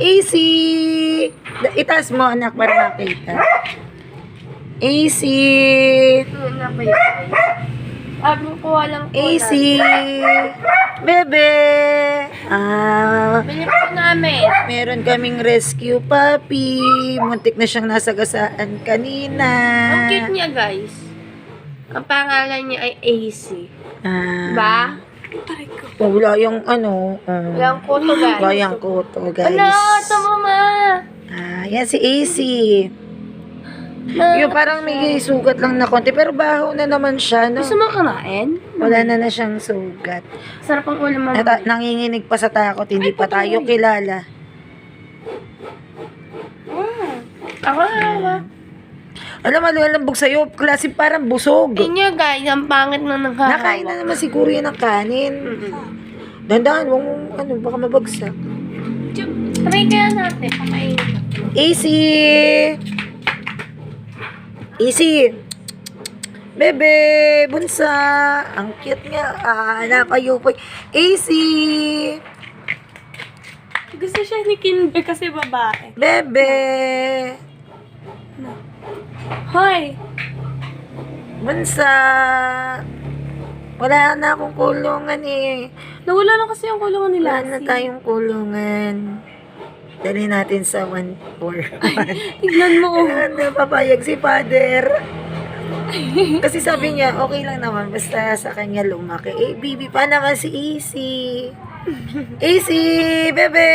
AC! Itaas mo, anak, para makita. AC! Ano na ba yun? Kuha lang po AC! Bebe! Bili po namin. Meron kaming rescue puppy. Muntik na siyang nasagasaan kanina. Ang cute niya, guys. Ang pangalan niya ay AC. Ba? Wala yung ano. Walang kuto, guys. Wala yung kuto, guys. Ano? Tama, ma. Yan si AC. Yung parang may sugat lang na konti. Pero baho na naman siya, no? Gusto mo kumain? Wala na siyang sugat. Sarap ang ulam mo. Nanginginig pa sa takot. Hindi pa tayo kilala. Ako na. Alam, malulambog sa'yo. Klase parang busog. Inyo, guys. Ang pangit na naghahawa. Nakain na naman siguro yan ng kanin. Dandahan, huwag mong, baka mabagsak. Try kaya natin. Pakain. Easy! Easy! Bebe! Bunsa! Ang cute nga. Napayupoy. Easy! Gusto siya ni Kinbe kasi babae. Bebe! Hoy! Bunsa! Wala na akong kulungan eh. Nawala na kasi yung kulungan nila. Wala na tayong kulungan. Dali natin sa 1-4. Tignan mo. Papayag si father. Kasi sabi niya, okay lang naman, basta sa kanya lumaki. Bibi pa naman si Easy. Easy, bebe!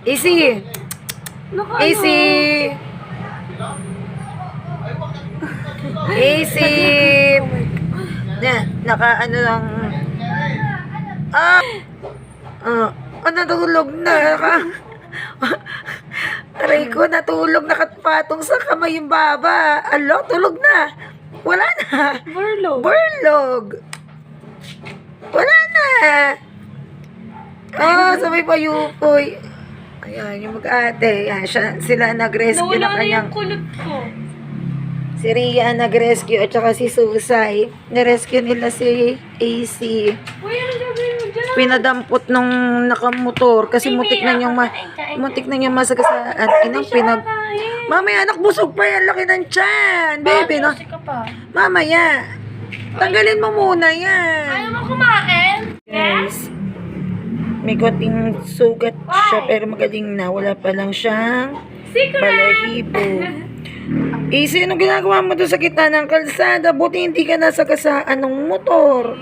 Easy! Easy! Easy! Naka-ano lang. Natulog na. Aray ko, natulog. Nakapatong sa kamay yung baba. Alo, tulog na. Wala na. Burlog. Wala na. Sabay pa yupoy. Ayan, yung mag-ate. Ayan, sila nag-rescue na kanyang... kulot ko. Si Rhea nag-rescue at saka si Susay. Nirescue nila si AC. Uy, ano gagawin mo dyan? Pinadampot nung nakamotor kasi muntik na niyang masagasaan. Mamaya, anak, busog pa yan. Laki ng tiyan. Baby, no? Mamaya. Tanggalin mo muna yan. Ayaw mo kumain? Guys, may konting sugat siya pero magaling na. Wala pa lang siyang balahibo. Easy, anong ginagawa mo doon sa gitna ng kalsada? Buti hindi ka nasagasaan ng motor.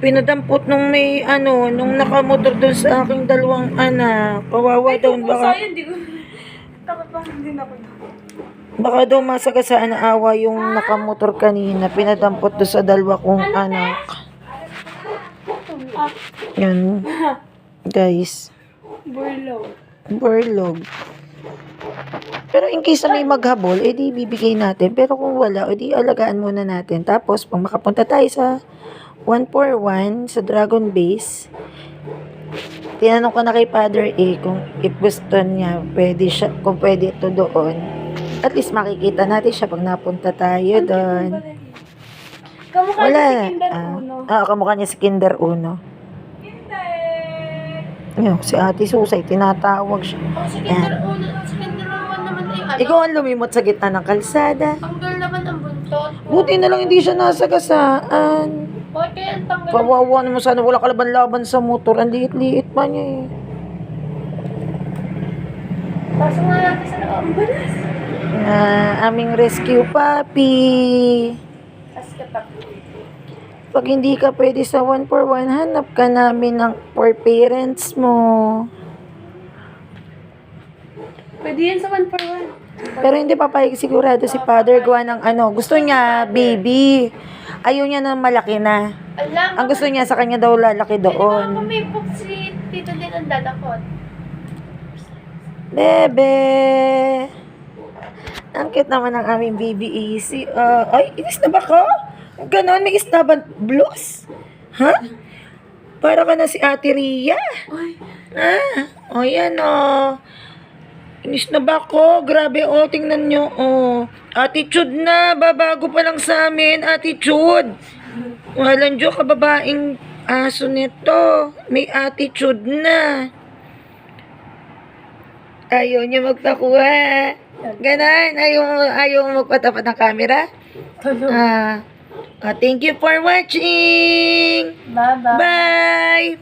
Pinadampot nung may nung nakamotor doon sa aking dalawang anak. Kawawa daw. Baka daw masagasaan na awa yung nakamotor kanina. Pinadampot doon sa dalawa kong anak. Yan. Guys. Burlog. Pero in case na may maghabol, edi bibigay natin. Pero kung wala, edi alagaan muna natin. Tapos, pag makapunta tayo sa 141, sa Dragon Base, tinanong ko na kay Father A kung if gusto niya, kung pwede ito doon. At least makikita natin siya pag napunta tayo doon. Kamukha niya si Kinder Uno. Kamukha niya si Kinder Uno. Ayun, si Ate Susay, tinatawag siya. Si Kinder Uno. Si Kinder Uno naman ay Ikaw ang lumimot sa gitna ng kalsada. Tanggal naman ang buntot. Buti na lang hindi siya nasagasaan. Bakit kaya ang tanggal? Kawawa naman sana wala kalaban-laban sa motor. Ang liit-liit pa niya eh. Pasok nga natin sa ambulance. Aming rescue puppy. Aska pa. Pag hindi ka pwede sa 141, hanap ka namin ng for parents mo. Pwede yan sa 141. Pero hindi papayag sigurado si Father gawa ng gusto niya baby. Ayaw niya na malaki na. Ang gusto niya sa kanya daw lalaki doon. May book si Tito din ang dadakot. Bebe! Ang cute naman ng aming baby Easy. Ay, inis na ba ka? Ganon, may istaban blues? Ha? Para ka na si Ate Rhea. Yan Inis na ba ko? Grabe, tingnan nyo, Attitude na, babago pa lang sa amin, attitude. Walang Diyo, kababaing aso nito. May attitude na. Ayaw niya magpakuha. Ganon. Ayaw mo magpatapat ng camera. Tulog. Thank you for watching. Bye-bye. Bye!